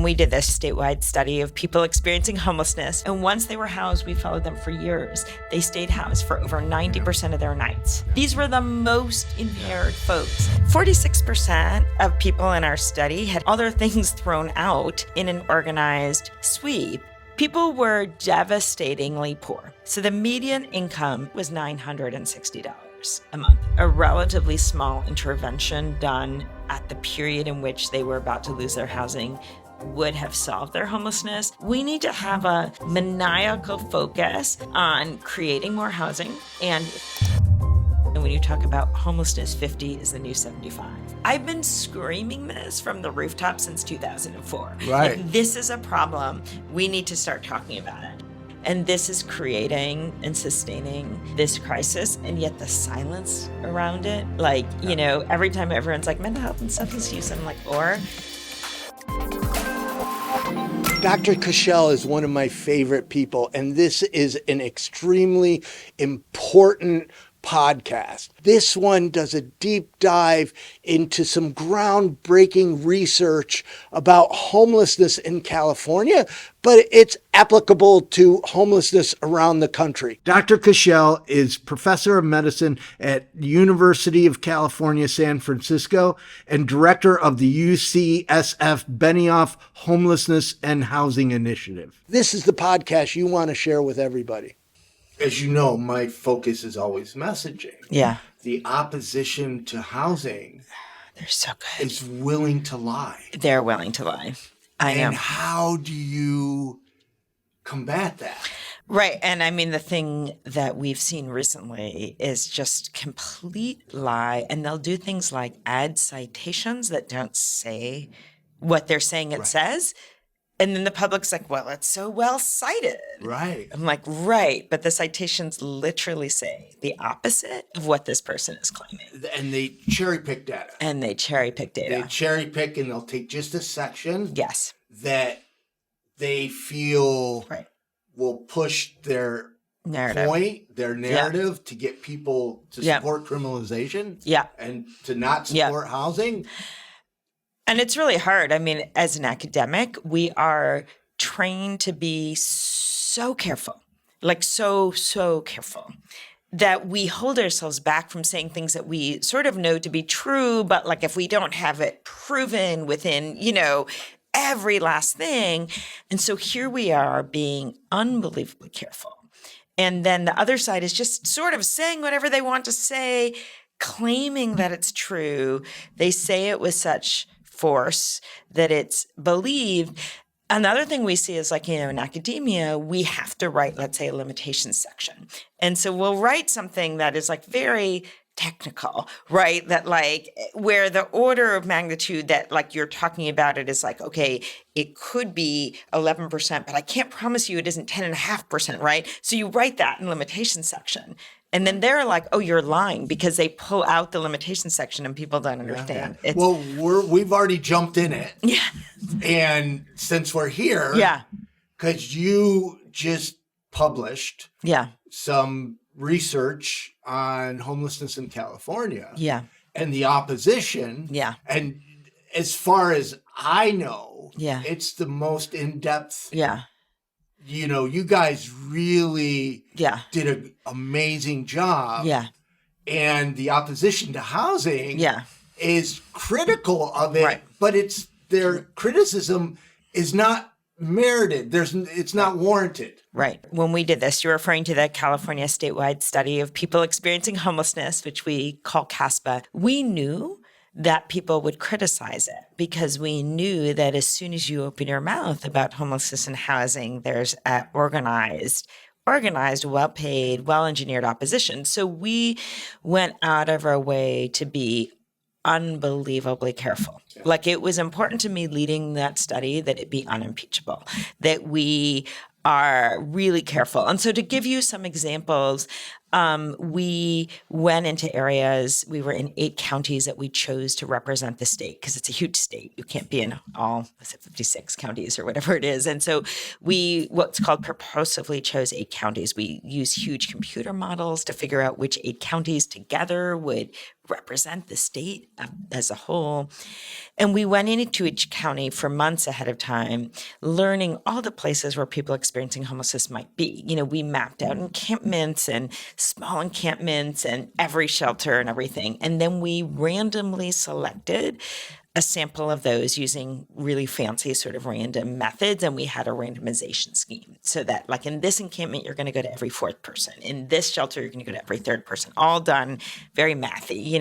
We did this statewide study of people experiencing homelessness, and once they were housed, we followed them for years. They stayed housed for over 90% of their nights. These were the most impaired folks. 46% of people in our study had all their things thrown out in an organized sweep. People were devastatingly poor. So the median income was $960 a month, a relatively small intervention done at the period in which they were about to lose their housing would have solved their homelessness. We need to have a maniacal focus on creating more housing. And when you talk about homelessness, 50 is the new 75. I've been screaming this from the rooftop since 2004. Right. Like, this is a problem. We need to start talking about it. And this is creating and sustaining this crisis, and yet the silence around it. Like, you know, every time everyone's like, mental health and substance use, I'm like, or... Dr. Kushel is one of my favorite people, and this is an extremely important podcast. This one does a deep dive into some groundbreaking research about homelessness in California, but it's applicable to homelessness around the country. Dr. Kushel is professor of medicine at the University of California, San Francisco, and director of the UCSF Benioff Homelessness and Housing Initiative. This is the podcast you want to share with everybody. As you know, my focus is always messaging. Yeah. The opposition to housing They're so good. is willing to lie. They're willing to lie. I know. And how do you combat that? Right. And I mean, the thing that we've seen recently is just complete lie. And they'll do things like add citations that don't say what they're saying it says. And then the public's like, well, it's so well cited. Right. I'm like, right. But the citations literally say the opposite of what this person is claiming. And they cherry pick data. And they cherry pick data. They cherry pick and they'll take just a section Yes. that they feel Right. will push their Narrative. point, their narrative to get people to support criminalization Yeah. and to not support housing. And it's really hard. I mean, as an academic, we are trained to be so careful, like so careful, that we hold ourselves back from saying things that we sort of know to be true, but like if we don't have it proven within, you know, every last thing. And so here we are being unbelievably careful. And then the other side is just sort of saying whatever they want to say, claiming that it's true. They say it with such force that it's believed. Another thing we see is, like, you know, in academia, we have to write, let's say, a limitations section. And so we'll write something that is like very technical, right? That like where the order of magnitude that like you're talking about it is like, okay, it could be 11%, but I can't promise you it isn't 10.5%, right? So you write that in limitations section. And then they're like, oh, you're lying, because they pull out the limitation section and people don't understand. Yeah. Well, we've already jumped in it. Yeah. And since we're here, because you just published some research on homelessness in California. Yeah. And the opposition. Yeah. And as far as I know, it's the most in-depth. Yeah. You know, you guys really did an amazing job. Yeah. And the opposition to housing is critical of it, Right. but it's their criticism is not merited. It's not warranted. Right. When we did this, you're referring to the California statewide study of people experiencing homelessness, which we call CASPEH. We knew that people would criticize it because we knew that as soon as you open your mouth about homelessness and housing, there's organized, well-paid, well-engineered opposition. So we went out of our way to be unbelievably careful. Like, it was important to me leading that study that it be unimpeachable, that we are really careful. And so to give you some examples, we went into areas, we were in 8 counties that we chose to represent the state because it's a huge state. You can't be in all 56 counties or whatever it is. And so we, what's called purposefully chose 8 counties. We use huge computer models to figure out which 8 counties together would represent the state as a whole. And we went into each county for months ahead of time, learning all the places where people experiencing homelessness might be. We mapped out encampments and small encampments and every shelter and everything. And then we randomly selected a sample of those using really fancy sort of random methods. And we had a randomization scheme so that like in this encampment, you're going to go to every fourth person. In this shelter, you're going to go to every third person, all done very mathy,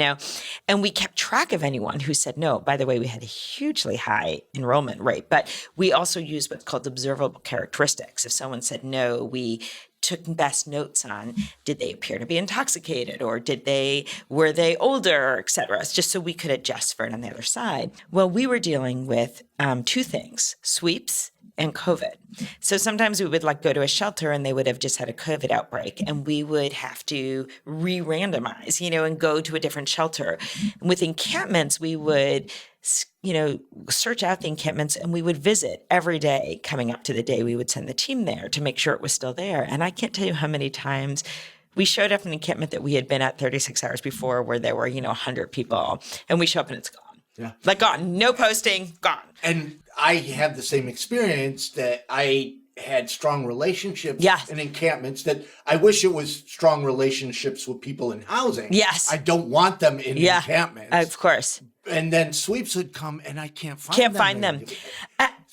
and we kept track of anyone who said no. By the way, we had a hugely high enrollment rate, but we also used what's called observable characteristics. If someone said no, we took best notes on, did they appear to be intoxicated or were they older, et cetera, just so we could adjust for it on the other side. Well, we were dealing with two things, sweeps and COVID. So sometimes we would go to a shelter and they would have just had a COVID outbreak and we would have to re-randomize, and go to a different shelter. And with encampments, we would search out the encampments and we would visit every day coming up to the day we would send the team there to make sure it was still there. And I can't tell you how many times we showed up in an encampment that we had been at 36 hours before where there were, 100 people and we show up and it's gone. Yeah. Gone, no posting, gone. And I have the same experience that I had strong relationships in encampments that I wish it was strong relationships with people in housing. Yes. I don't want them in encampments. Of course. And then sweeps would come and I can't find them.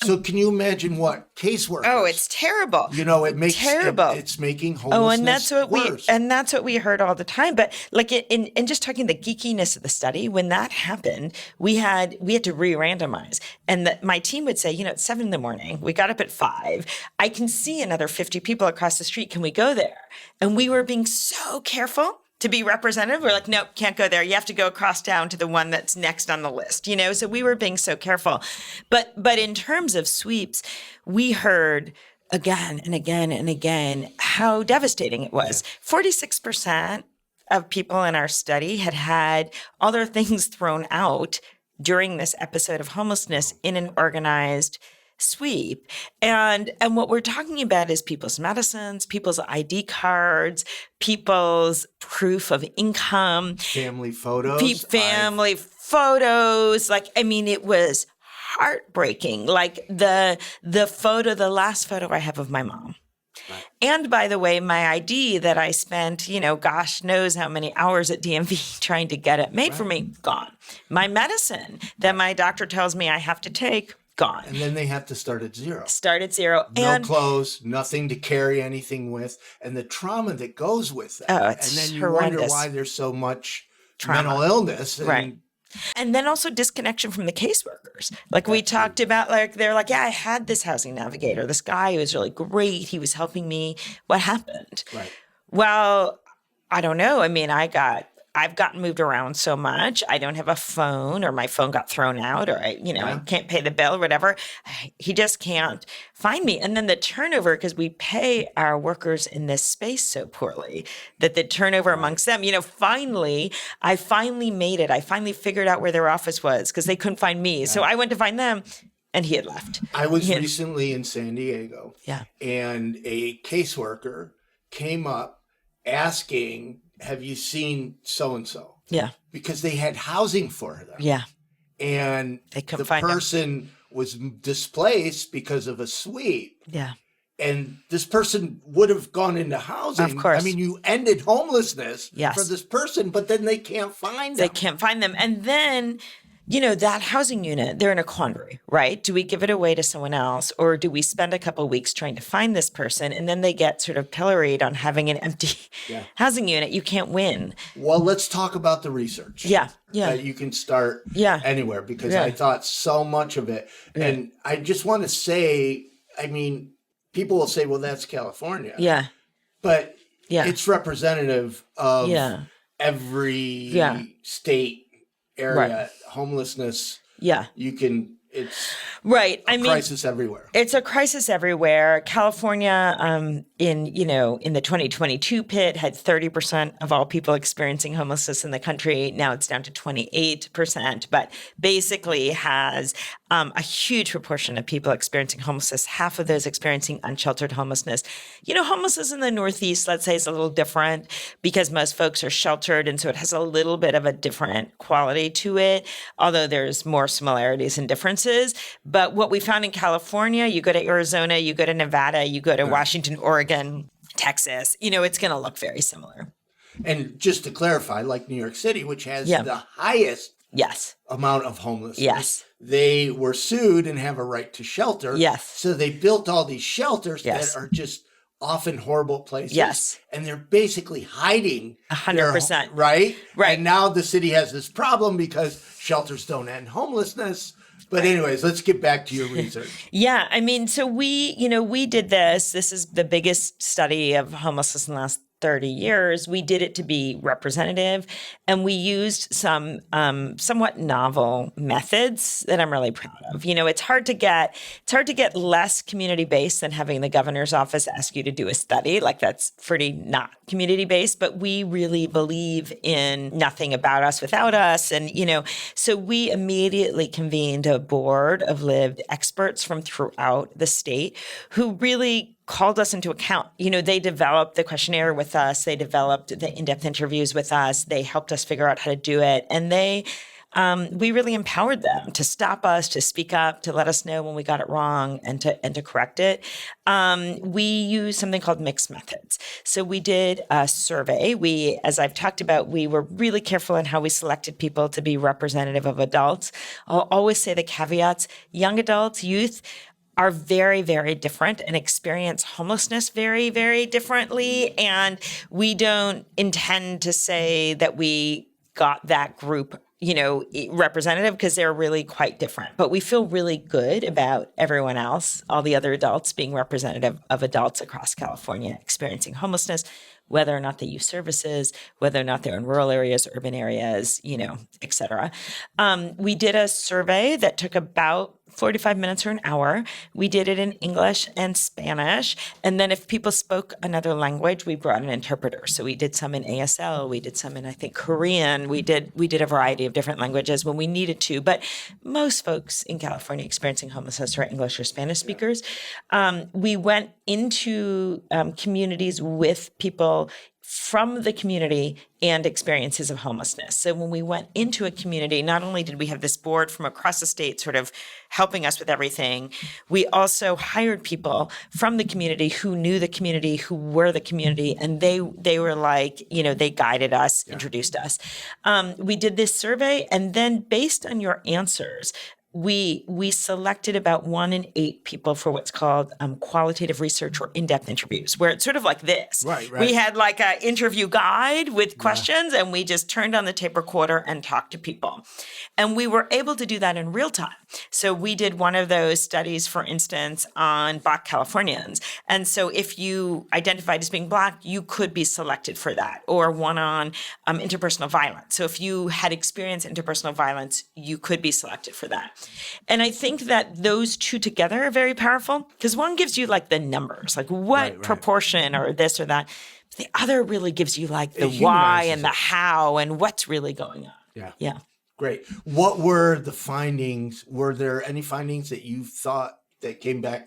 So can you imagine what caseworkers? Oh, it's terrible. It makes terrible. It's making homelessness worse. And that's what we heard all the time. But in just talking the geekiness of the study, when that happened, we had to re-randomize. And my team would say, it's 7 a.m. We got up at 5. I can see another 50 people across the street. Can we go there? And we were being so careful to be representative. We're like, nope, can't go there. You have to go across town to the one that's next on the list, So we were being so careful. But in terms of sweeps, we heard again and again and again how devastating it was. 46% of people in our study had all their things thrown out during this episode of homelessness in an organized sweep. And what we're talking about is people's medicines, people's ID cards, people's proof of income, family photos. Photos. It was heartbreaking. The last photo I have of my mom. Right. And by the way, my ID that I spent, gosh knows how many hours at DMV trying to get it made for me, gone. My medicine that my doctor tells me I have to take, gone. And then they have to start at zero. No clothes, nothing to carry anything with, and the trauma that goes with that. Oh, it's and then you horrendous. wonder why there's so much trauma. Mental illness. Right. And then also disconnection from the caseworkers. We talked about, they're like, yeah, I had this housing navigator, this guy who was really great. He was helping me. What happened? Right. Well, I don't know. I've gotten moved around so much. I don't have a phone, or my phone got thrown out, or I can't pay the bill or whatever. He just can't find me. And then the turnover, because we pay our workers in this space so poorly, that the turnover amongst them, I finally made it. I finally figured out where their office was because they couldn't find me. So I went to find them. And he had left. I was recently in San Diego. Yeah. And a caseworker came up asking, have you seen so-and-so? Yeah. Because they had housing for them. Yeah. And they couldn't the find person was displaced because of a sweep. Yeah. And this person would have gone into housing. Of course. You ended homelessness for this person, but then they can't find them. They can't find them. And then, that housing unit, they're in a quandary, right? Do we give it away to someone else, or do we spend a couple of weeks trying to find this person, and then they get sort of pilloried on having an empty housing unit? You can't win. Well, let's talk about the research. Yeah. That you can start anywhere, because I thought so much of it. And I just want to say, people will say, well, that's California. Yeah. But it's representative of every state area. Homelessness. Yeah. it's right. a crisis everywhere. It's a crisis everywhere. California, in the 2022 PIT had 30% of all people experiencing homelessness in the country. Now it's down to 28%, but basically has a huge proportion of people experiencing homelessness, half of those experiencing unsheltered homelessness. Homelessness in the Northeast, let's say, is a little different because most folks are sheltered, and so it has a little bit of a different quality to it, although there's more similarities and differences. But what we found in California, you go to Arizona, you go to Nevada, you go to Washington, Oregon, Texas, it's going to look very similar. And just to clarify, like New York City, which has the highest amount of homelessness, they were sued and have a right to shelter. So they built all these shelters that are just often horrible places. And they're basically hiding 100%. Right. And now the city has this problem because shelters don't end homelessness. But anyways, let's get back to your research. So we did this. This is the biggest study of homelessness in the last 30 years. We did it to be representative, and we used some somewhat novel methods that I'm really proud of. It's hard to get less community-based than having the governor's office ask you to do a study. Like, that's pretty not community-based, but we really believe in nothing about us without us. And, so we immediately convened a board of lived experts from throughout the state who really called us into account. They developed the questionnaire with us. They developed the in-depth interviews with us. They helped us figure out how to do it. And we really empowered them to stop us, to speak up, to let us know when we got it wrong, and to correct it. We use something called mixed methods. So we did a survey. As I've talked about, we were really careful in how we selected people to be representative of adults. I'll always say the caveats: young adults, youth, are very, very different and experience homelessness very, very differently. And we don't intend to say that we got that group, representative, because they're really quite different. But we feel really good about everyone else, all the other adults, being representative of adults across California experiencing homelessness, whether or not they use services, whether or not they're in rural areas, urban areas, et cetera. We did a survey that took about 45 minutes or an hour. We did it in English and Spanish. And then if people spoke another language, we brought an interpreter. So we did some in ASL. We did some in, I think, Korean. We did a variety of different languages when we needed to. But most folks in California experiencing homelessness are English or Spanish speakers. We went into communities with people from the community and experiences of homelessness. So when we went into a community, not only did we have this board from across the state sort of helping us with everything, we also hired people from the community who knew the community, who were the community, and they were like, they guided us, introduced us. We did this survey, and then based on your answers, we selected about 1 in 8 people for what's called qualitative research or in-depth interviews, where it's sort of like this. Right. We had like an interview guide with questions, and we just turned on the tape recorder and talked to people. And we were able to do that in real time. So we did one of those studies, for instance, on Black Californians. And so if you identified as being Black, you could be selected for that, or one on interpersonal violence. So if you had experienced interpersonal violence, you could be selected for that. And I think that those two together are very powerful, because one gives you like the numbers, like what proportion or this or that. The other really gives you like the why and the how and what's really going on. Yeah. Great. What were the findings? Were there any findings that you thought that came back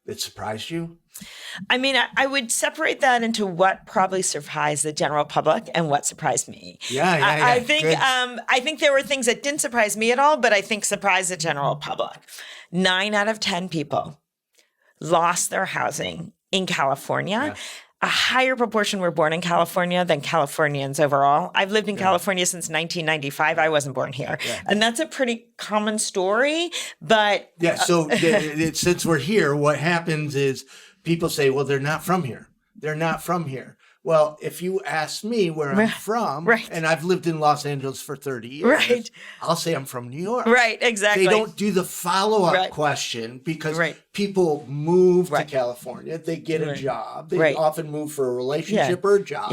that surprised you? I would separate that into what probably surprised the general public and what surprised me. I think there were things that didn't surprise me at all, but I think surprised the general public. 9 out of 10 people lost their housing in California. A higher proportion were born in California than Californians overall. I've lived in California since 1995. I wasn't born here. And that's a pretty common story, but... So since we're here, what happens is people say, well, they're not from here. They're not from here. Well, if you ask me where I'm from, and I've lived in Los Angeles for 30 years, I'll say I'm from New York. Right, exactly. They don't do the follow-up question because people move to California. They get a job. They often move for a relationship or a job.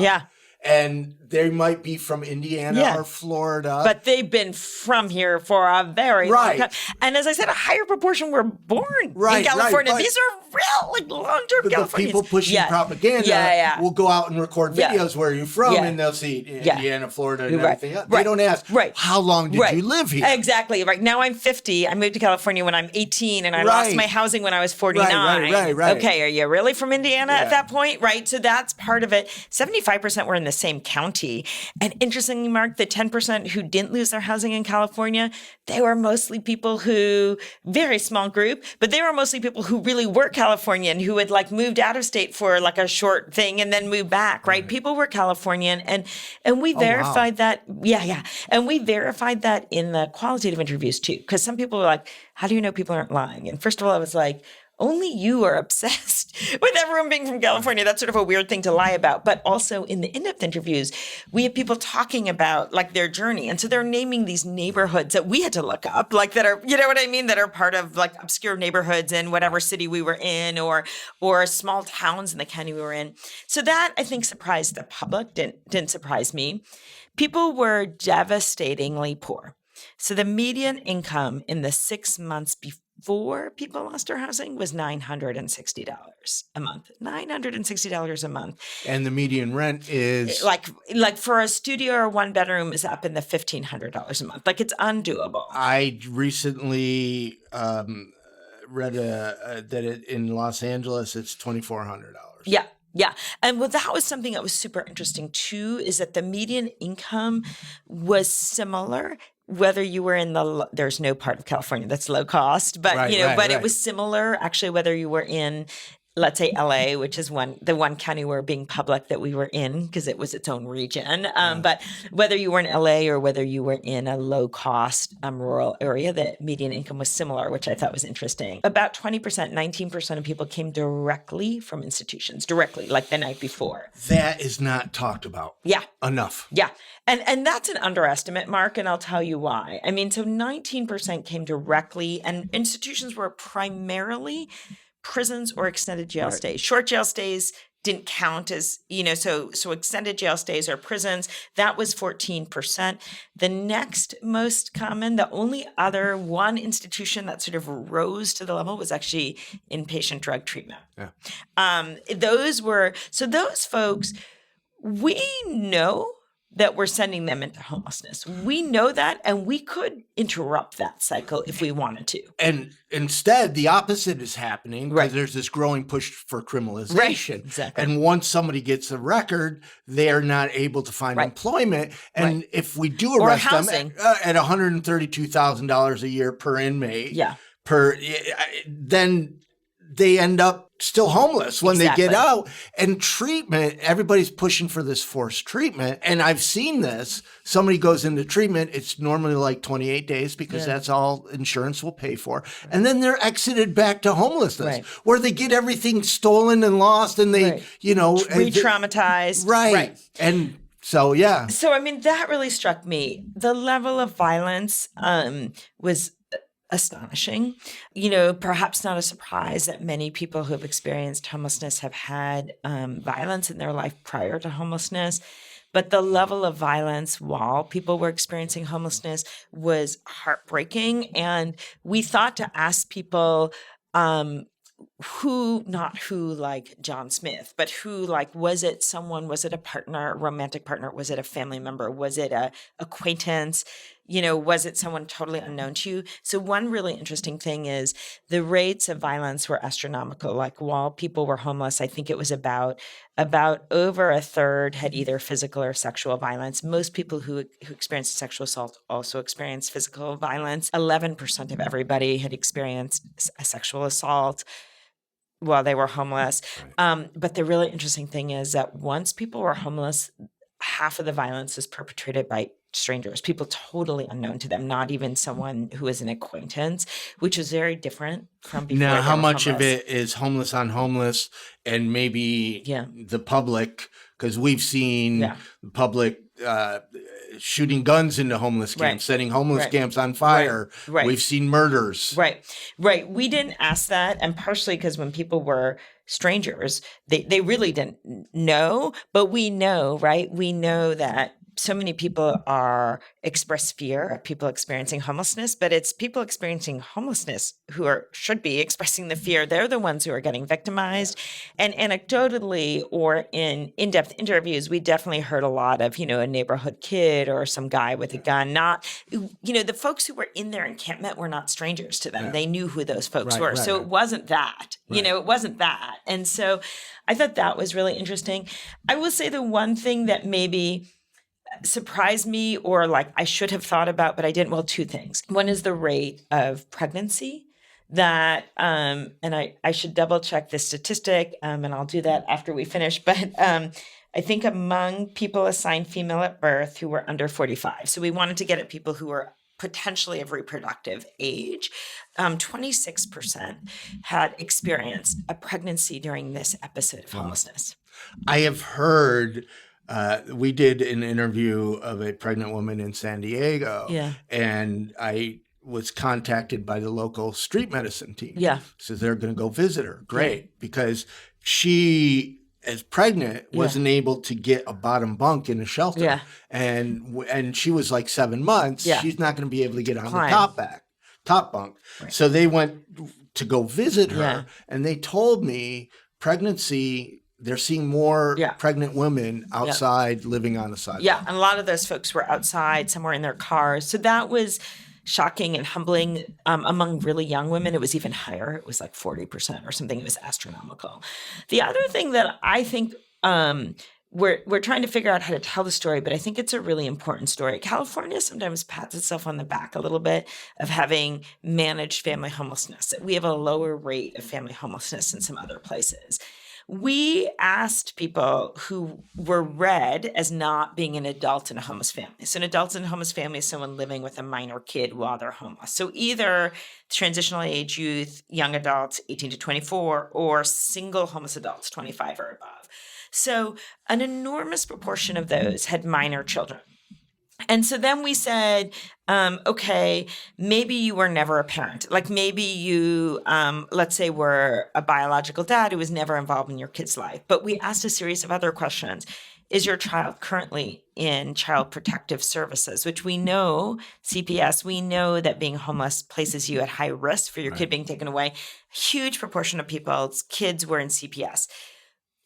and they might be from Indiana or Florida. But they've been from here for a very long time. And as I said, a higher proportion were born in California. These are real, like, long-term Californians. The people pushing propaganda will go out and record videos where you're from, and they'll see Indiana, Florida, and everything else. They don't ask, how long did you live here? Exactly. Right. Now I'm 50. I moved to California when I'm 18, and I lost my housing when I was 49. Right. Okay, are you really from Indiana at that point? Right. So that's part of it. 75% were in the same county. And interestingly, Mark, the 10% who didn't lose their housing in California, they were mostly people who, very small group, but they were mostly people who really were Californian, who had like moved out of state for like a short thing and then moved back, right? People were Californian, and we verified that. And we verified that in the qualitative interviews too, because some people were like, how do you know people aren't lying? And first of all, I was like, only you are obsessed with everyone being from California. That's sort of a weird thing to lie about. But also in the in-depth interviews, we have people talking about like their journey. And so they're naming these neighborhoods that we had to look up, like that are, you know what I mean? That are part of like obscure neighborhoods in whatever city we were in, or small towns in the county we were in. So that, I think, surprised the public, didn't surprise me. People were devastatingly poor. So the median income in the 6 months before people lost their housing was $960 a month. $960 a month. And the median rent is like for a studio or one bedroom is up in the $1,500 a month. Like, it's undoable. I recently read that in Los Angeles it's $2,400. Yeah. And that was something that was super interesting too, is that the median income was similar whether you were in there's no part of California that's low cost, but it was similar actually whether you were in, let's say, LA, which is the one county we're being public that we were in because it was its own region. But whether you were in LA or whether you were in a low cost rural area, the median income was similar, which I thought was interesting. About 20%, 19% of people came directly from institutions, like the night before. That is not talked about enough. Yeah. And that's an underestimate, Mark, and I'll tell you why. I mean, so 19% came directly, and institutions were primarily prisons or extended jail stays. Short jail stays didn't count as, so extended jail stays or prisons, that was 14%. The next most common, the only other one institution that sort of rose to the level was actually inpatient drug treatment. Yeah. Those folks, we know that we're sending them into homelessness. We know that, and we could interrupt that cycle if we wanted to. And instead, the opposite is happening because there's this growing push for criminalization. Right. Exactly. And once somebody gets a record, they're not able to find employment. And if we do arrest them at $132,000 a year per inmate, then they end up still homeless when they get out. And treatment, everybody's pushing for this forced treatment. And I've seen this. Somebody goes into treatment, it's normally like 28 days because that's all insurance will pay for. And then they're exited back to homelessness where they get everything stolen and lost and they, re-traumatized. Right. And so, So, I mean, that really struck me. The level of violence was astonishing. Perhaps not a surprise that many people who have experienced homelessness have had violence in their life prior to homelessness. But the level of violence while people were experiencing homelessness was heartbreaking. And we thought to ask people not who like John Smith, but who, like, was it a partner, a romantic partner? Was it a family member? Was it a acquaintance? Was it someone totally unknown to you? So one really interesting thing is the rates of violence were astronomical. Like, while people were homeless, I think it was about over a third had either physical or sexual violence. Most people who experienced sexual assault also experienced physical violence. 11% of everybody had experienced a sexual assault while they were homeless. But the really interesting thing is that once people were homeless, half of the violence is perpetrated by strangers, people totally unknown to them, not even someone who is an acquaintance, which is very different from before. Now, how much of it is homeless on homeless and maybe the public? Because we've seen the public shooting guns into homeless camps, setting homeless camps on fire. We've seen murders. Right. We didn't ask that. And partially because when people were strangers, they really didn't know. But we know, right? We know that so many people express fear of people experiencing homelessness, but it's people experiencing homelessness who should be expressing the fear. They're the ones who are getting victimized. And anecdotally or in in-depth interviews, we definitely heard a lot of, a neighborhood kid or some guy with a gun. Not, the folks who were in their encampment were not strangers to them. They knew who those folks were. So it wasn't that, it wasn't that. And so I thought that was really interesting. I will say the one thing that maybe surprised me or I should have thought about, but I didn't. Well, two things. One is the rate of pregnancy that, and I should double check this statistic, and I'll do that after we finish. But I think among people assigned female at birth who were under 45. So we wanted to get at people who were potentially of reproductive age. 26% had experienced a pregnancy during this episode of homelessness. I have heard we did an interview of a pregnant woman in San Diego, and I was contacted by the local street medicine team. So they're going to go visit her. Great, because she, as pregnant, wasn't able to get a bottom bunk in a shelter, and she was 7 months. She's not going to be able to get on the top bunk. So they went to go visit her, and they told me pregnancy. They're seeing more pregnant women outside living on the sidewalk. And a lot of those folks were outside, some were in their cars. So that was shocking and humbling. Among really young women, it was even higher. It was 40% or something. It was astronomical. The other thing that I think we're trying to figure out how to tell the story, but I think it's a really important story. California sometimes pats itself on the back a little bit of having managed family homelessness. We have a lower rate of family homelessness than some other places. We asked people who were read as not being an adult in a homeless family. So an adult in a homeless family is someone living with a minor kid while they're homeless. So either transitional age youth, young adults, 18 to 24, or single homeless adults, 25 or above. So an enormous proportion of those had minor children. And so then we said, okay, maybe you were never a parent. Maybe you, let's say, were a biological dad who was never involved in your kid's life. But we asked a series of other questions. Is your child currently in child protective services, which we know, CPS, we know that being homeless places you at high risk for your kid being taken away. A huge proportion of people's kids were in CPS.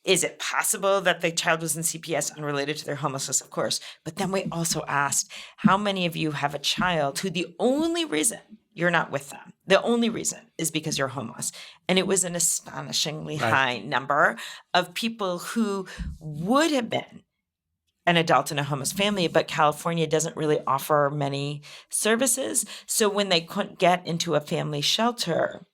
Is it possible that the child was in CPS unrelated to their homelessness? Of course. But then we also asked, how many of you have a child who the only reason you're not with them, the only reason is because you're homeless? And it was an astonishingly high number of people who would have been an adult in a homeless family, but California doesn't really offer many services. So when they couldn't get into a family shelter,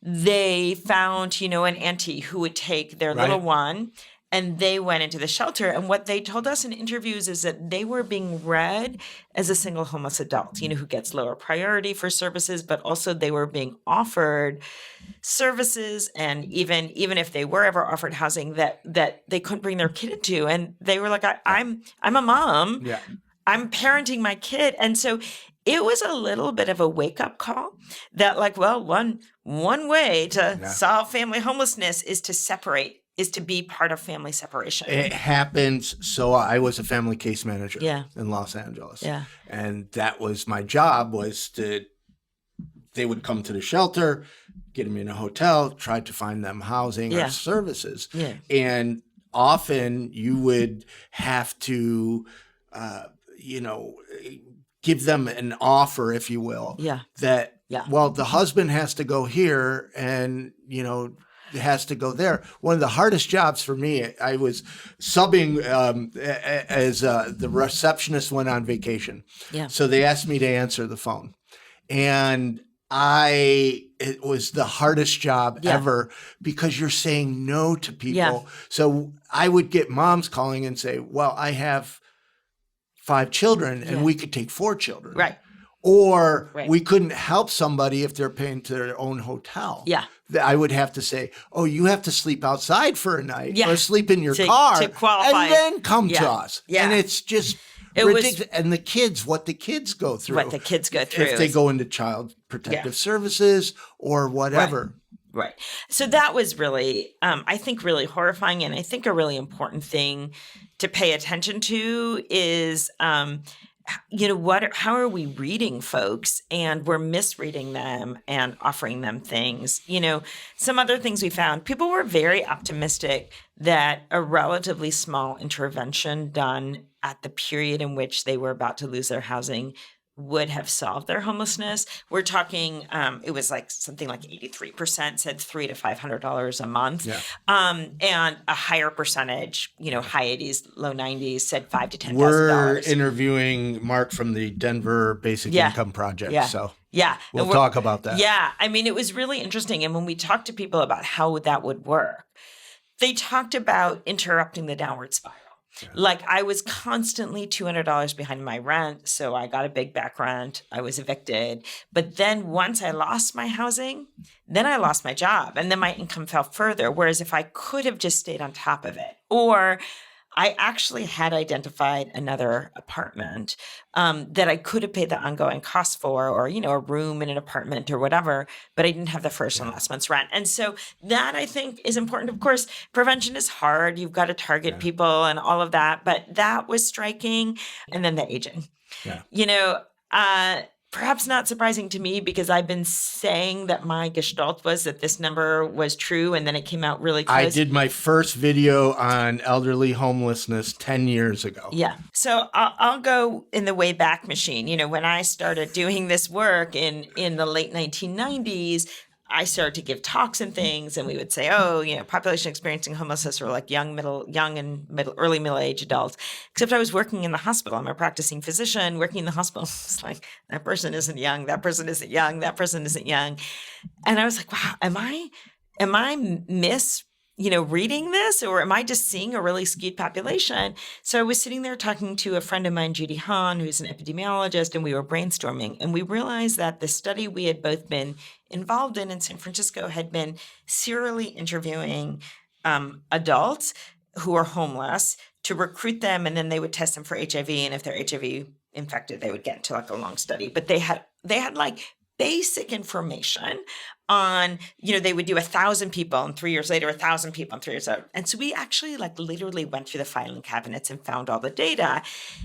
they found, an auntie who would take their little one, and they went into the shelter. And what they told us in interviews is that they were being read as a single homeless adult, who gets lower priority for services, but also they were being offered services, and even if they were ever offered housing that they couldn't bring their kid into. And they were like, I'm a mom. Yeah. I'm parenting my kid. And so it was a little bit of a wake-up call that one way to solve family homelessness is to be part of family separation. It happens. So I was a family case manager in Los Angeles. Yeah. And that was my job, they would come to the shelter, get them in a hotel, try to find them housing or services. Yeah. And often you would have to, give them an offer, if you will, that, the husband has to go here and, has to go there. One of the hardest jobs for me, I was subbing as the receptionist went on vacation. Yeah. So they asked me to answer the phone. And it was the hardest job ever because you're saying no to people. Yeah. So I would get moms calling and say, well, I have 5 children and we could take 4 children. Right. Or we couldn't help somebody if they're paying to their own hotel. Yeah. I would have to say, oh, you have to sleep outside for a night or sleep in your car to qualify. and then come to us. Yeah. And it's just It ridiculous. And what the kids go through. What the kids go through. If they go into child protective services or whatever. Right. So that was really, I think, really horrifying. And I think a really important thing to pay attention to is, how are we reading folks? And we're misreading them and offering them things. Some other things we found, people were very optimistic that a relatively small intervention done at the period in which they were about to lose their housing would have solved their homelessness. We're talking, it was like something like 83% said $300 to $500 a month. Yeah. And a higher percentage, high 80s, low 90s said $5,000 to $10,000. We're interviewing Mark from the Denver Basic Income Project. Yeah. So yeah, we'll talk about that. Yeah. I mean, it was really interesting. And when we talked to people about how that would work, they talked about interrupting the downward spiral. Yeah. Like I was constantly $200 behind my rent. So I got a big back rent. I was evicted. But then once I lost my housing, then I lost my job and then my income fell further. Whereas if I could have just stayed on top of it, or I actually had identified another apartment that I could have paid the ongoing costs for, or, a room in an apartment or whatever, but I didn't have the first and last month's rent. And so that I think is important. Of course, prevention is hard. You've got to target people and all of that, but that was striking. And then the aging, perhaps not surprising to me because I've been saying that my gestalt was that this number was true and then it came out really close. I did my first video on elderly homelessness 10 years ago. Yeah. So I'll go in the way back machine. When I started doing this work in the late 1990s, I started to give talks and things, and we would say, population experiencing homelessness were like young and early middle-aged adults. Except I was working in the hospital. I'm a practicing physician working in the hospital. It's like, that person isn't young. That person isn't young. That person isn't young. And I was like, wow, am I reading this, or am I just seeing a really skewed population? So I was sitting there talking to a friend of mine, Judy Hahn, who's an epidemiologist, and we were brainstorming. And we realized that the study we had both been involved in San Francisco had been serially interviewing adults who are homeless to recruit them, and then they would test them for HIV. And if they're HIV infected, they would get into like a long study. But they had like basic information on, they would do 1,000 people and 3 years later, 1,000 people and 3 years later. And so we actually literally went through the filing cabinets and found all the data.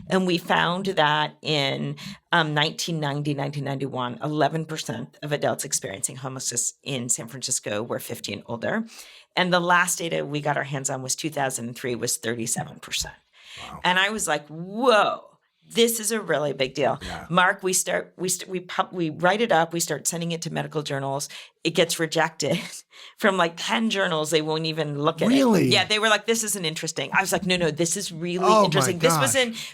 And we found that in 1990, 1991, 11% of adults experiencing homelessness in San Francisco were 50 and older. And the last data we got our hands on was 2003 was 37%. Wow. And I was like, whoa. This is a really big deal. Yeah. Mark, we write it up. We start sending it to medical journals. It gets rejected from like 10 journals. They won't even look at it. Really? Yeah. They were like, this isn't interesting. I was like, no, this is really interesting.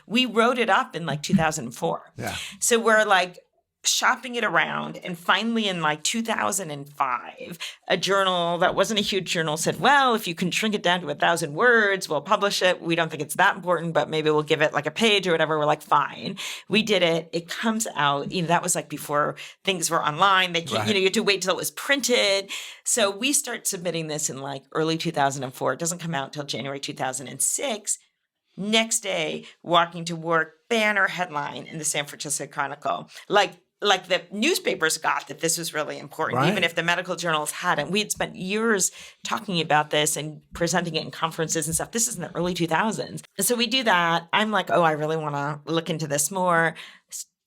We wrote it up in like 2004. Yeah. So we're like shopping it around. And finally in like 2005, a journal that wasn't a huge journal said, well, if you can shrink it down to 1,000 words, we'll publish it. We don't think it's that important, but maybe we'll give it like a page or whatever. We're like, fine. We did it. It comes out, that was like before things were online. They can't, you had to wait till it was printed. So we start submitting this in like early 2004. It doesn't come out till January 2006. Next day, walking to work, banner headline in the San Francisco Chronicle. Like the newspapers got that this was really important, even if the medical journals hadn't. We had spent years talking about this and presenting it in conferences and stuff. This is in the early 2000s. And so we do that. I'm like, I really want to look into this more.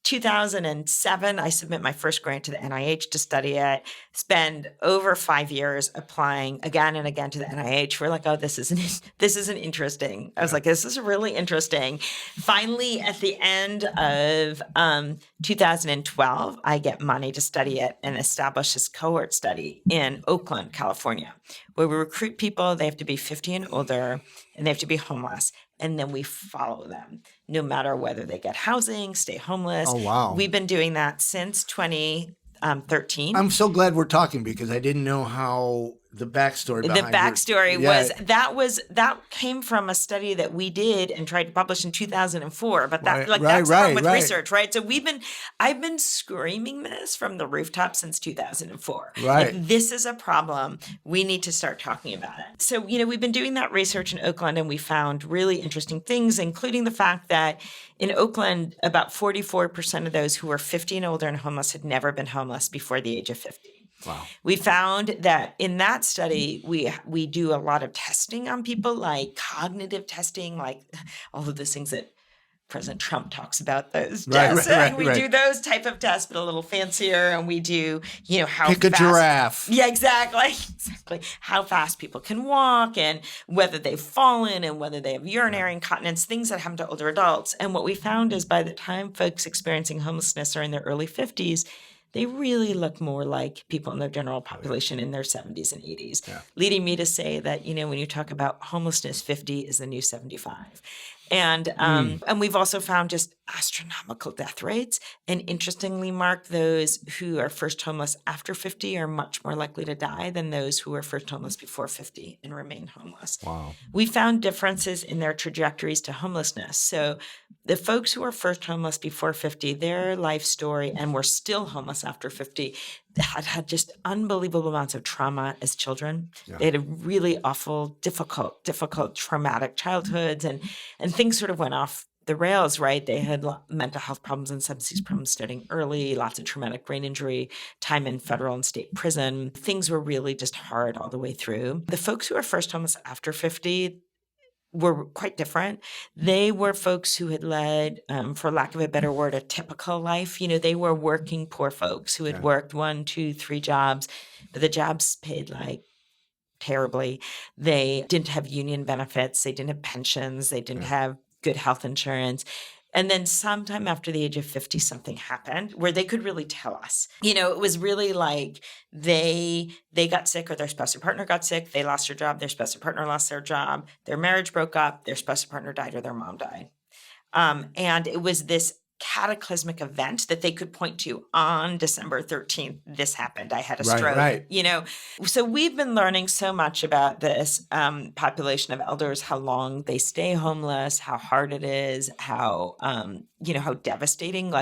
2007, I submit my first grant to the NIH to study it, spend over 5 years applying again and again to the NIH. We're like, this isn't interesting. I was like, this is really interesting. Finally, at the end of 2012, I get money to study it and establish this cohort study in Oakland, California, where we recruit people. They have to be 50 and older, and they have to be homeless. And then we follow them, no matter whether they get housing, stay homeless. Oh, wow. We've been doing that since 2013. I'm so glad we're talking because I didn't know how the backstory The behind backstory that came from a study that we did and tried to publish in 2004. But that's the problem with research, right? So I've been screaming this from the rooftop since 2004. Right. Like, this is a problem. We need to start talking about it. So, we've been doing that research in Oakland, and we found really interesting things, including the fact that in Oakland, about 44% of those who were 50 and older and homeless had never been homeless before the age of 50. Wow. We found that in that study, we do a lot of testing on people, like cognitive testing, like all of those things that President Trump talks about, those tests. We do those type of tests, but a little fancier. And we do, how Pick a giraffe. Yeah, exactly. How fast people can walk and whether they've fallen and whether they have urinary incontinence, things that happen to older adults. And what we found is by the time folks experiencing homelessness are in their early 50s, they really look more like people in the general population in their 70s and 80s, leading me to say that, when you talk about homelessness, 50 is the new 75. And we've also found just astronomical death rates. And interestingly, Mark, those who are first homeless after 50 are much more likely to die than those who were first homeless before 50 and remain homeless. Wow. We found differences in their trajectories to homelessness. So the folks who were first homeless before 50, their life story, and were still homeless after 50, had just unbelievable amounts of trauma as children. Yeah. They had a really awful, difficult, traumatic childhoods, and things sort of went off the rails, right? They had mental health problems and substance use problems starting early, lots of traumatic brain injury, time in federal and state prison. Things were really just hard all the way through. The folks who are first homeless after 50 were quite different. They were folks who had led, for lack of a better word, a typical life. They were working poor folks who had worked 1, 2, 3 jobs, but the jobs paid terribly. They didn't have union benefits. They didn't have pensions. They didn't have good health insurance. And then sometime after the age of 50, something happened where they could really tell us. It was really like they got sick, or their spouse or partner got sick. They lost their job. Their spouse or partner lost their job. Their marriage broke up. Their spouse or partner died, or their mom died. And it was this cataclysmic event that they could point to on December 13th. This happened. I had a stroke. Right. So we've been learning so much about this population of elders, how long they stay homeless, how hard it is, how how devastating.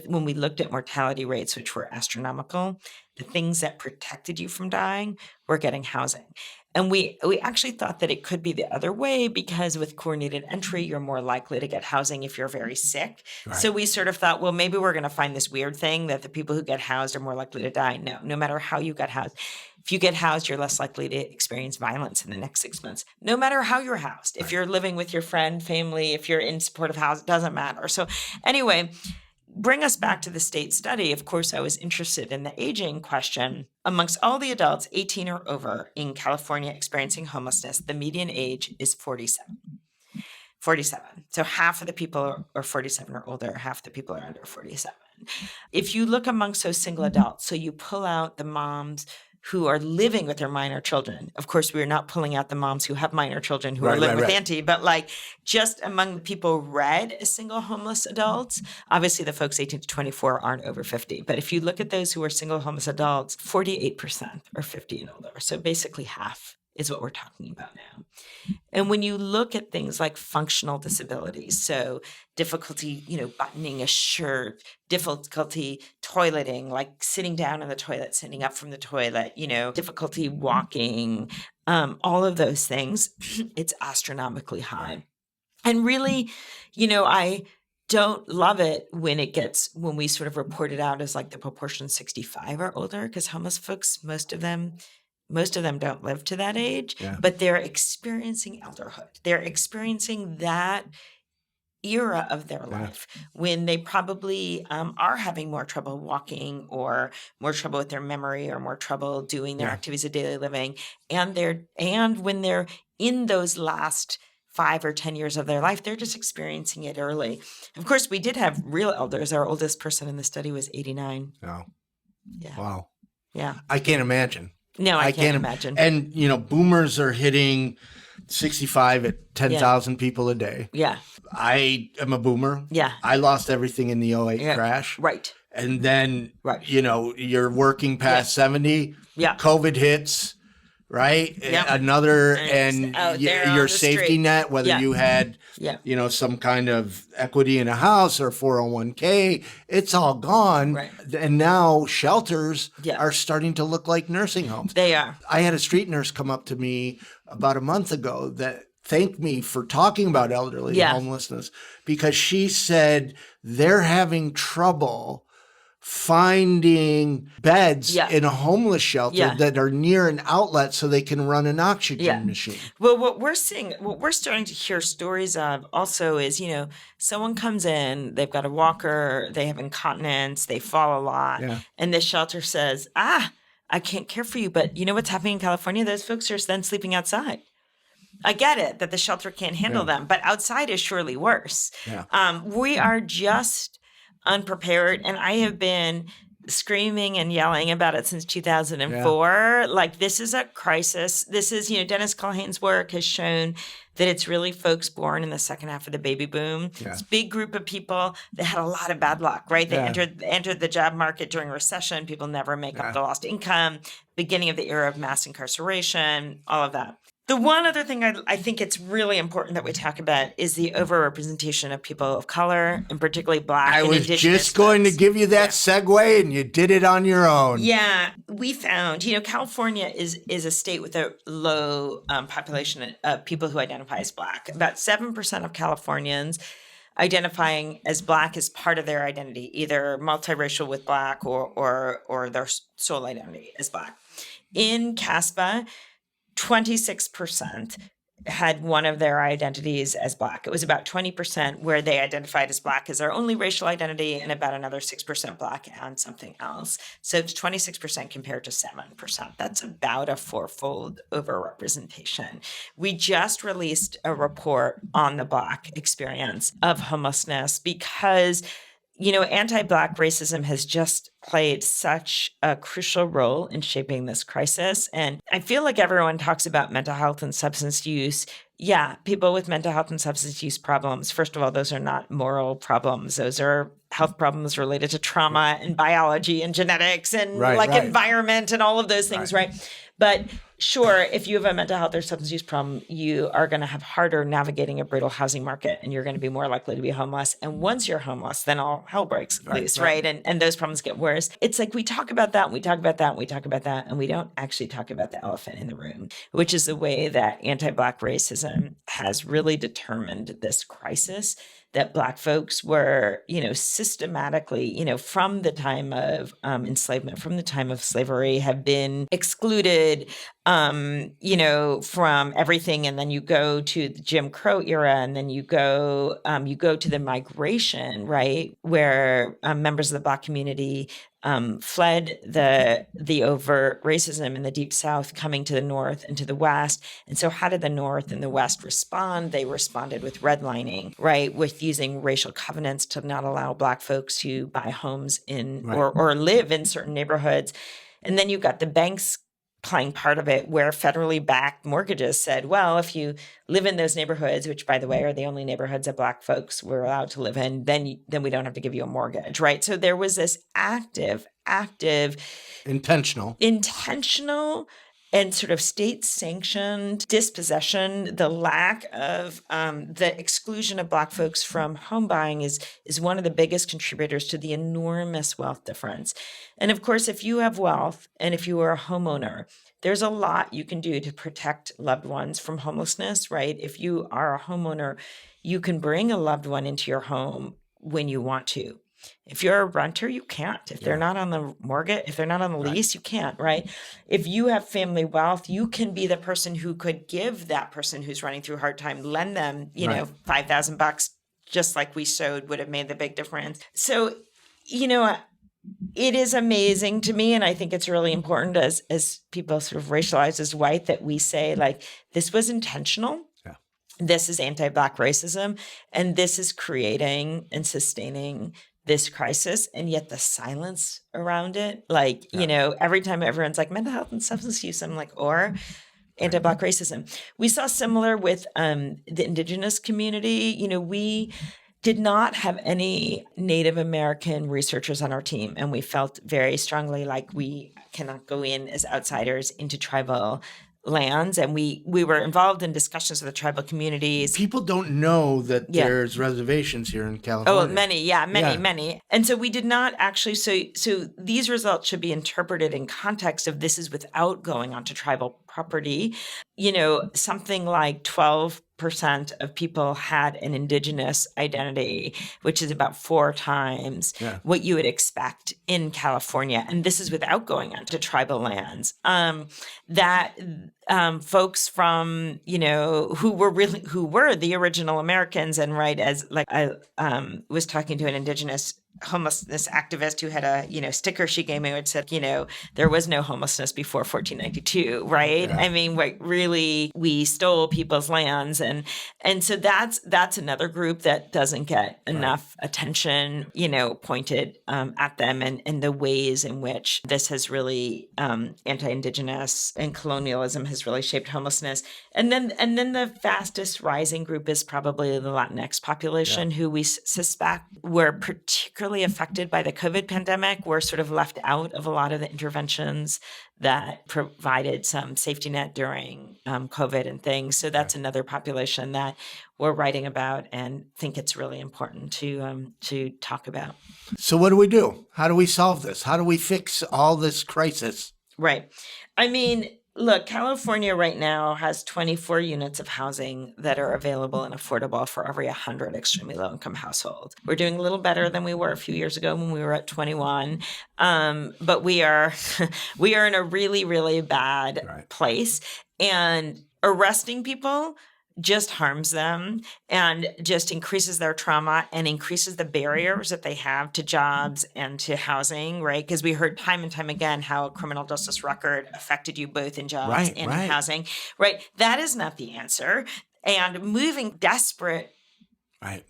When we looked at mortality rates, which were astronomical, the things that protected you from dying were getting housing. And we actually thought that it could be the other way, because with coordinated entry, you're more likely to get housing if you're very sick. Right. So we sort of thought, well, maybe we're going to find this weird thing that the people who get housed are more likely to die. No matter how you got housed. If you get housed, you're less likely to experience violence in the next 6 months, no matter how you're housed. Right. If you're living with your friend, family, if you're in supportive housing, it doesn't matter. So anyway, bring us back to the state study. Of course, I was interested in the aging question. Amongst all the adults 18 or over in California experiencing homelessness, the median age is 47. 47. So half of the people are 47 or older, half the people are under 47. If you look amongst those single adults, so you pull out the moms who are living with their minor children. Of course, we're not pulling out the moms who have minor children who are living with auntie, but just among the people read as single homeless adults, obviously the folks 18 to 24 aren't over 50. But if you look at those who are single homeless adults, 48% are 50 and older. So basically half is what we're talking about now. And when you look at things like functional disabilities, so difficulty, buttoning a shirt, difficulty toileting, like sitting down in the toilet, sitting up from the toilet, difficulty walking, all of those things, it's astronomically high. And really, I don't love it when we sort of report it out as the proportion 65 or older, because homeless folks, most of them don't live to that age, but they're experiencing elderhood. They're experiencing that era of their life when they probably are having more trouble walking, or more trouble with their memory, or more trouble doing their activities of daily living. And when they're in those last 5 or 10 years of their life, they're just experiencing it early. Of course, we did have real elders. Our oldest person in the study was 89. Oh. Yeah. Wow. Yeah. I can't imagine. No, I can't imagine. And, boomers are hitting 65 at 10,000 people a day. Yeah. I am a boomer. Yeah. I lost everything in the 08 crash. Right. And then, you're working past 70. Yeah. COVID hits, right? Yep. Another, and your safety street. net, whether you had, some kind of equity in a house or 401k, it's all gone. Right. And now shelters are starting to look like nursing homes. They are. I had a street nurse come up to me about a month ago that thanked me for talking about elderly homelessness, because she said they're having trouble finding beds in a homeless shelter that are near an outlet so they can run an oxygen machine. Well, what we're starting to hear stories of also is, someone comes in, they've got a walker, they have incontinence, they fall a lot, and the shelter says, I can't care for you, but you know what's happening in California? Those folks are then sleeping outside. I get it that the shelter can't handle them, but outside is surely worse. Yeah. We are just unprepared, and I have been screaming and yelling about it since 2004. Yeah. Like, this is a crisis. This is, Dennis Culhane's work has shown that it's really folks born in the second half of the baby boom. Yeah. It's a big group of people that had a lot of bad luck, right? They entered the job market during a recession. People never make up the lost income, beginning of the era of mass incarceration, all of that. The one other thing I think it's really important that we talk about is the overrepresentation of people of color, and particularly Black and Indigenous. I was just going to give you that segue, and you did it on your own. Yeah. We found, California is a state with a low population of people who identify as Black. About 7% of Californians identifying as Black as part of their identity, either multiracial with Black or their sole identity as Black. In CASPEH, 26% had one of their identities as Black. It was about 20% where they identified as Black as their only racial identity, and about another 6% Black and something else. So it's 26% compared to 7%. That's about a fourfold overrepresentation. We just released a report on the Black experience of homelessness because anti-Black racism has just played such a crucial role in shaping this crisis. And I feel like everyone talks about mental health and substance use. Yeah, people with mental health and substance use problems, first of all, those are not moral problems. Those are health problems related to trauma and biology and genetics and environment and all of those things, right? But sure, if you have a mental health or substance use problem, you are going to have harder navigating a brutal housing market, and you're going to be more likely to be homeless. And once you're homeless, then all hell breaks loose, right? And those problems get worse. It's like we talk about that, and we talk about that, and we talk about that, and we don't actually talk about the elephant in the room, which is the way that anti-Black racism has really determined this crisis that Black folks were, systematically, from the time of enslavement, from the time of slavery, have been excluded, from everything. And then you go to the Jim Crow era, and then you go to the migration, right, where members of the Black community fled the overt racism in the Deep South, coming to the North and to the West. And so how did the North and the West respond? They responded with redlining, right, with using racial covenants to not allow Black folks to buy homes in or live in certain neighborhoods. And then you got the banks playing part of it, where federally backed mortgages said, well, if you live in those neighborhoods, which, by the way, are the only neighborhoods that Black folks were allowed to live in, then we don't have to give you a mortgage, right? So there was this active, intentional, and sort of state-sanctioned dispossession. The lack of the exclusion of Black folks from home buying is one of the biggest contributors to the enormous wealth difference. And of course, if you have wealth and if you are a homeowner, there's a lot you can do to protect loved ones from homelessness, right? If you are a homeowner, you can bring a loved one into your home when you want to. If you're a renter, you can't. If they're not on the mortgage, if they're not on the lease, you can't, right? If you have family wealth, you can be the person who could give that person who's running through a hard time, lend them, $5,000, just like we showed would have made the big difference. So, it is amazing to me, and I think it's really important as people sort of racialized as white, that we say, like, this was intentional. Yeah. This is anti-Black racism, and this is creating and sustaining this crisis. And yet the silence around it, every time everyone's like mental health and substance use, I'm like, or anti-Black racism. We saw similar with the Indigenous community. We did not have any Native American researchers on our team, and we felt very strongly like we cannot go in as outsiders into tribal lands, and we were involved in discussions with the tribal communities. People don't know that there's reservations here in California. Oh, many. And so we did not actually, so these results should be interpreted in context of this is without going onto tribal property. Something like 12% of people had an Indigenous identity, which is about 4 times what you would expect in California. And this is without going onto tribal lands. Folks from, who were the original Americans, and as like I was talking to an Indigenous homelessness activist who had a, sticker she gave me which said, there was no homelessness before 1492, right? Yeah. I mean, really, we stole people's lands. And so that's another group that doesn't get enough attention, pointed at them, and the ways in which this has really, anti-Indigenous and colonialism has really shaped homelessness. And then the fastest rising group is probably the Latinx population, who we suspect were particularly affected by the COVID pandemic. Were sort of left out of a lot of the interventions that provided some safety net during COVID and things. So that's another population that we're writing about and think it's really important to talk about. So what do we do? How do we solve this? How do we fix all this crisis? Right. I mean, look, California right now has 24 units of housing that are available and affordable for every 100 extremely low-income households. We're doing a little better than we were a few years ago when we were at 21, but we are in a really, really bad place. And arresting people just harms them and just increases their trauma and increases the barriers that they have to jobs and to housing, right? Because we heard time and time again how a criminal justice record affected you both in jobs and in housing, right? That is not the answer. And moving desperate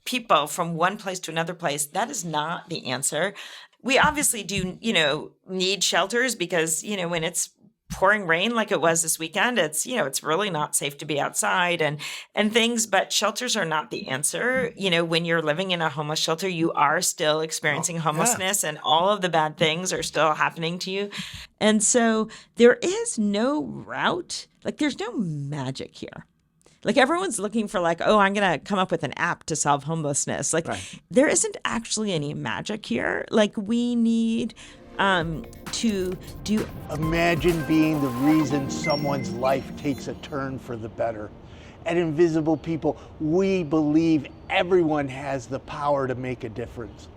people from one place to another place, that is not the answer. We obviously do, need shelters because, when it's pouring rain like it was this weekend, it's really not safe to be outside and things, but shelters are not the answer. When you're living in a homeless shelter, you are still experiencing homelessness and all of the bad things are still happening to you. And so there is no route, there's no magic here. Everyone's looking for I'm going to come up with an app to solve homelessness. There isn't actually any magic here. We need to do. Imagine being the reason someone's life takes a turn for the better. At Invisible People, we believe everyone has the power to make a difference.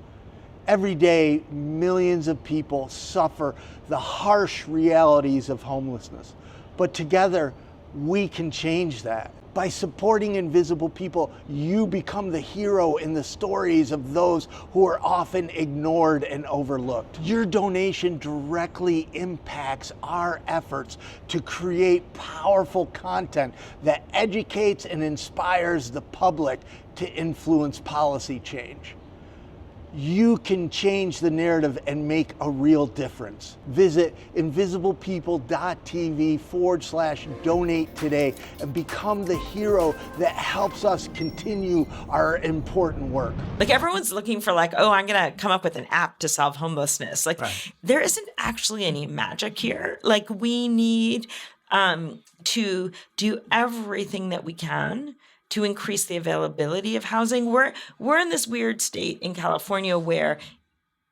Every day, millions of people suffer the harsh realities of homelessness. But together, we can change that. By supporting Invisible People, you become the hero in the stories of those who are often ignored and overlooked. Your donation directly impacts our efforts to create powerful content that educates and inspires the public to influence policy change. You can change the narrative and make a real difference. Visit invisiblepeople.tv/donate today and become the hero that helps us continue our important work. Everyone's looking for I'm going to come up with an app to solve homelessness. There isn't actually any magic here. We need to do everything that we can to increase the availability of housing. We're in this weird state in California where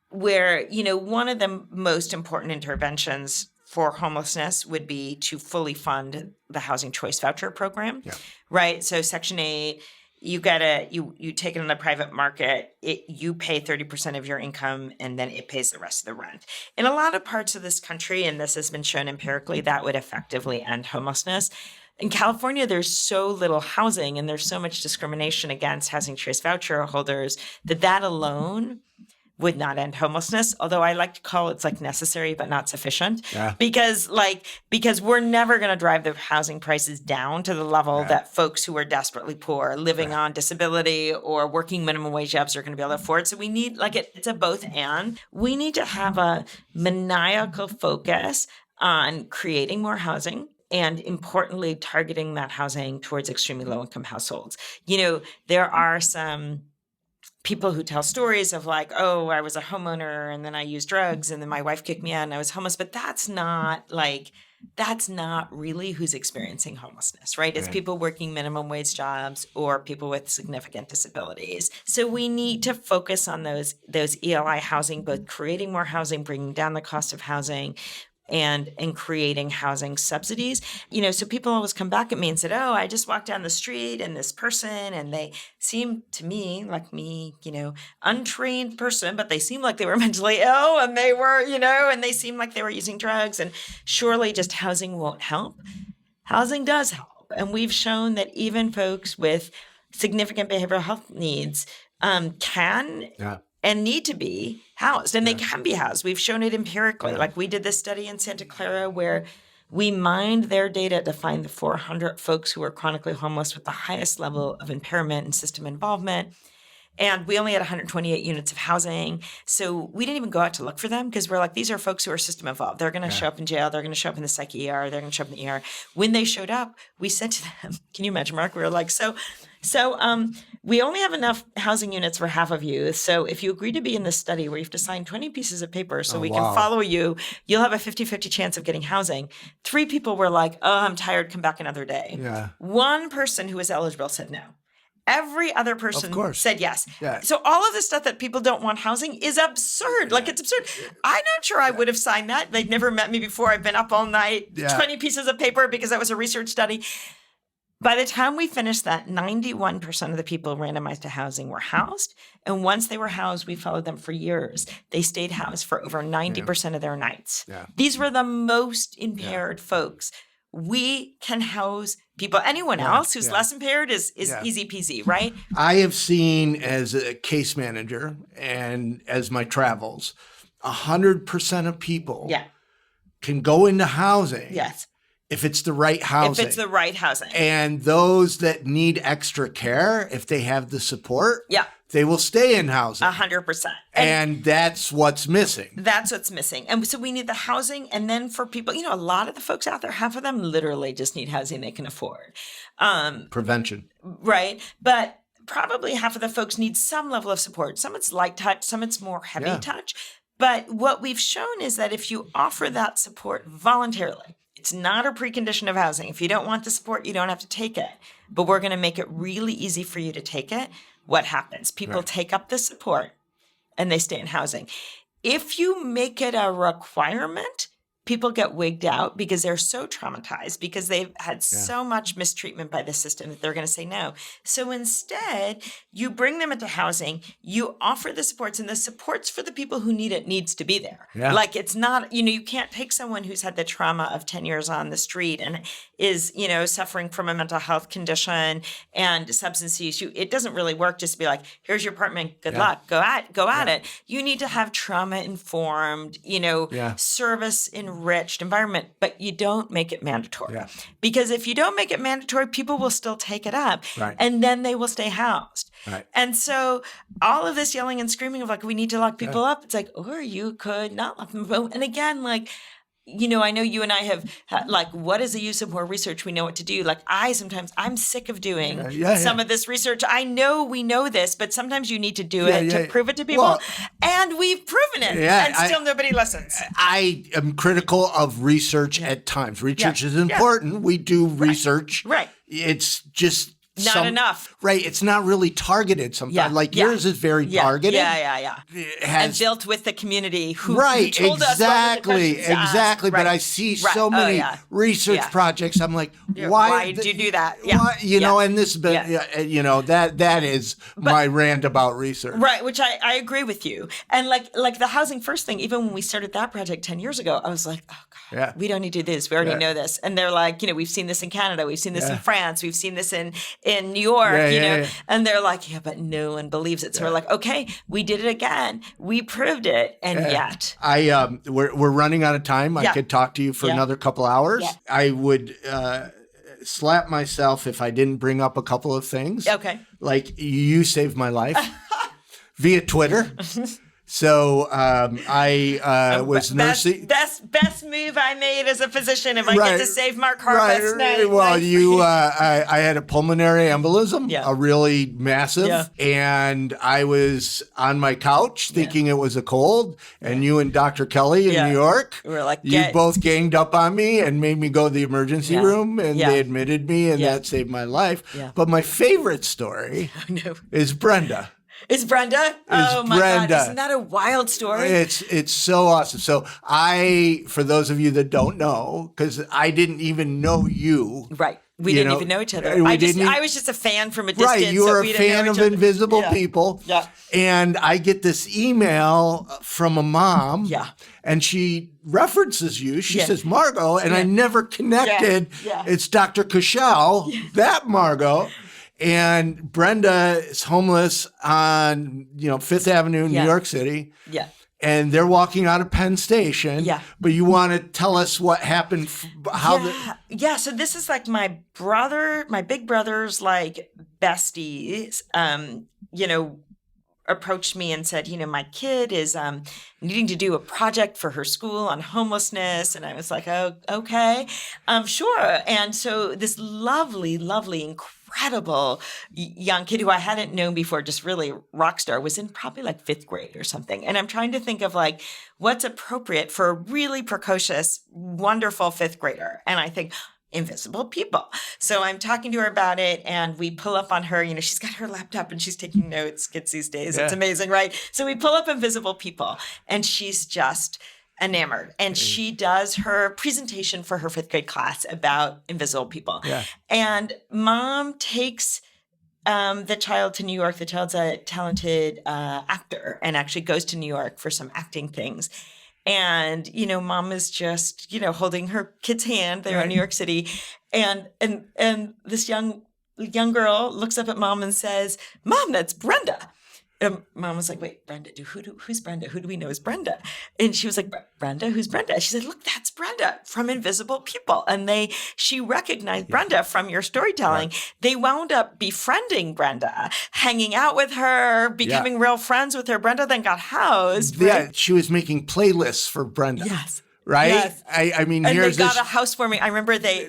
one of the most important interventions for homelessness would be to fully fund the housing choice voucher program, right? So Section 8, you take it on the private market, you pay 30% of your income and then it pays the rest of the rent. In a lot of parts of this country, and this has been shown empirically, that would effectively end homelessness. In California, there's so little housing and there's so much discrimination against housing choice voucher holders that alone would not end homelessness. Although I like to call it necessary but not sufficient, because we're never going to drive the housing prices down to the level that folks who are desperately poor, living on disability or working minimum wage jobs are going to be able to afford. So we need it's a both and. We need to have a maniacal focus on creating more housing. And importantly, targeting that housing towards extremely low-income households. There are some people who tell stories of I was a homeowner and then I used drugs and then my wife kicked me out and I was homeless. But that's not that's not really who's experiencing homelessness, right? It's people working minimum wage jobs or people with significant disabilities. So we need to focus on those ELI housing, both creating more housing, bringing down the cost of housing, and creating housing subsidies. So people always come back at me and said, oh, I just walked down the street and this person, and they seemed to me like me, untrained person, but they seemed like they were mentally ill, and they were, and they seemed like they were using drugs, and surely just housing won't help. Housing does help. And we've shown that even folks with significant behavioral health needs can and need to be housed, and they can be housed. We've shown it empirically. Like we did this study in Santa Clara where we mined their data to find the 400 folks who were chronically homeless with the highest level of impairment and system involvement. And we only had 128 units of housing. So we didn't even go out to look for them because we're like, these are folks who are system involved. They're going to show up in jail. They're going to show up in the psych ER. They're going to show up in the ER. When they showed up, we said to them, can you imagine, Mark? We were like, so we only have enough housing units for half of you. So if you agree to be in this study where you have to sign 20 pieces of paper so we can follow you, you'll have a 50-50 chance of getting housing. 3 people were like, oh, I'm tired. Come back another day. Yeah. 1 person who was eligible said no. Every other person said yes. Yeah. So all of the stuff that people don't want housing is absurd. Like, it's absurd. I'm not sure I would have signed that. They'd never met me before. I've been up all night, 20 pieces of paper because that was a research study. By the time we finished that, 91% of the people randomized to housing were housed. And once they were housed, we followed them for years. They stayed housed for over 90% of their nights. Yeah. These were the most impaired folks. We can house people. Anyone else who's less impaired is easy peasy, right? I have seen as a case manager and as my travels, 100% of people can go into housing. Yes. If it's the right housing. If it's the right housing. And those that need extra care, if they have the support, they will stay in housing. 100%. And that's what's missing. That's what's missing. And so we need the housing. And then for people, a lot of the folks out there, half of them literally just need housing they can afford. Prevention. Right. But probably half of the folks need some level of support. Some it's light touch, some it's more heavy touch. But what we've shown is that if you offer that support voluntarily, it's not a precondition of housing. If you don't want the support, you don't have to take it. But we're going to make it really easy for you to take it. What happens? People take up the support and they stay in housing. If you make it a requirement, people get wigged out because they're so traumatized, because they've had so much mistreatment by the system that they're going to say no. So instead, you bring them into housing, you offer the supports, and the supports for the people who need it needs to be there. Yeah. Like, it's not, you can't take someone who's had the trauma of 10 years on the street and is, suffering from a mental health condition and substance use. It doesn't really work just to be like, here's your apartment, good luck, go at it. You need to have trauma-informed, service enriched environment, but you don't make it mandatory. Yeah. Because if you don't make it mandatory, people will still take it up, and then they will stay housed. Right. And so all of this yelling and screaming of like, we need to lock people up, it's like, or you could not lock them up. And again, like, I know you and I have like, what is the use of more research? We know what to do. Like, I'm sick of doing some of this research. I know we know this, but sometimes you need to do it to prove it to people. Well, and we've proven it, and still nobody listens. I am critical of research at times. Research is important. We do research. Right. It's just not enough. Right. It's not really targeted sometimes. Like yours is very targeted. Yeah. And built with the community who told us exactly. But I see so many research projects. I'm like, why do you do that? Why, and this, that is my rant about research. Right. Which I agree with you. And like the housing first thing, even when we started that project 10 years ago, I was like, oh God, we don't need to do this. We already know this. And they're like, we've seen this in Canada. We've seen this in France. We've seen this in New York, and they're like, but no one believes it. So we're like, okay, we did it again. We proved it. And yet. We're running out of time. I could talk to you for another couple hours. Yeah. I would slap myself if I didn't bring up a couple of things. Okay. Like, you saved my life via Twitter. So I was nursing. Best move I made as a physician if I get to save Mark Harvest's name. Well, I had a pulmonary embolism, a really massive, and I was on my couch thinking it was a cold, and you and Dr. Kelly in New York, were like, you both ganged up on me and made me go to the emergency room, and they admitted me, and that saved my life. Yeah. But my favorite story is Brenda. Is Brenda? Oh my God. Isn't that a wild story? It's so awesome. So for those of you that don't know, because I didn't even know you. Right. We didn't even know each other. I was just a fan from a distance. Right. You were a fan of Invisible People. Yeah. And I get this email from a mom. Yeah. And she references you. She says, Margot. And I never connected. Yeah. It's Dr. Kushel, that Margot. And Brenda is homeless on, Fifth Avenue, New York City. Yeah. And they're walking out of Penn Station. Yeah. But you want to tell us what happened? So this is like my big brother's like besties, approached me and said, my kid is needing to do a project for her school on homelessness. And I was like, oh, okay, sure. And so this lovely, incredible young kid who I hadn't known before, just really rock star, was in probably like 5th grade or something. And I'm trying to think of like what's appropriate for a really precocious, wonderful 5th grader. And I think, Invisible People. So I'm talking to her about it, and we pull up on her. She's got her laptop and she's taking notes. Kids these days, it's amazing, right? So we pull up Invisible People, and she's just enamored. And she does her presentation for her 5th grade class about Invisible People. Yeah. And mom takes the child to New York. The child's a talented actor and actually goes to New York for some acting things. And, mom is just, holding her kid's hand there in New York City. And this young girl looks up at mom and says, Mom, that's Brenda. And mom was like, wait, Brenda, who's Brenda? Who do we know is Brenda? And she was like, Brenda? Who's Brenda? She said, look, that's Brenda from Invisible People. And she recognized Brenda from your storytelling. Right. They wound up befriending Brenda, hanging out with her, becoming real friends with her. Brenda then got housed. Yeah, right? She was making playlists for Brenda. Yes. Right? Yes. I mean, and here's they got a housewarming. I remember they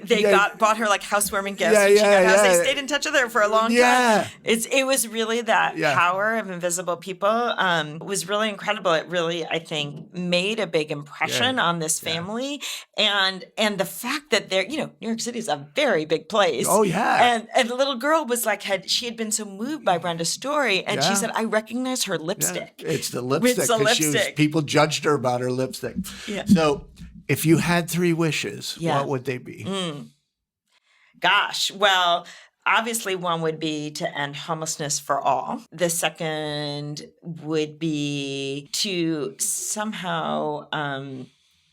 bought her like housewarming gifts. They stayed in touch with her for a long time. It was really that power of Invisible People. It was really incredible. It really, I think, made a big impression on this family. And the fact that New York City is a very big place. Oh yeah. And the little girl was like, she had been so moved by Brenda's story, and she said, I recognize her lipstick. Yeah. It's the lipstick. Because people judged her about her lipstick. Yeah. So if you had 3 wishes, what would they be? Gosh, well, obviously one would be to end homelessness for all. The second would be to somehow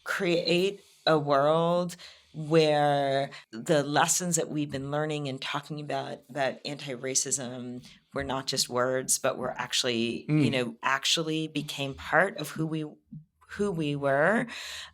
create a world where the lessons that we've been learning and talking about anti-racism were not just words, but were actually, actually became part of who we were.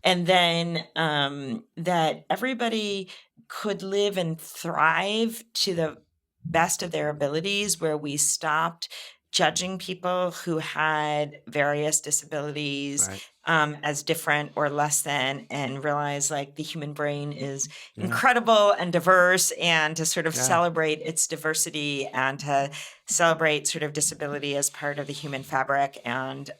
And then that everybody could live and thrive to the best of their abilities, where we stopped judging people who had various disabilities as different or less than, and realize like the human brain is incredible and diverse, and to sort of celebrate its diversity and to celebrate sort of disability as part of the human fabric, and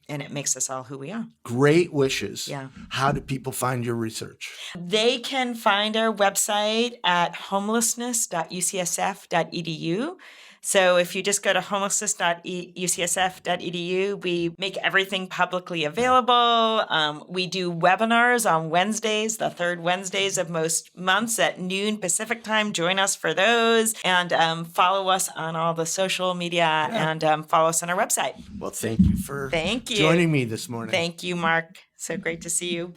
it makes us all who we are. Great wishes. Yeah. How do people find your research? They can find our website at homelessness.ucsf.edu. So if you just go to homelessness.ucsf.edu, we make everything publicly available. We do webinars on Wednesdays, the 3rd Wednesdays of most months at noon Pacific time. Join us for those, and follow us on all the social media, and follow us on our website. Well, thank you for joining me this morning. Thank you, Mark. So great to see you.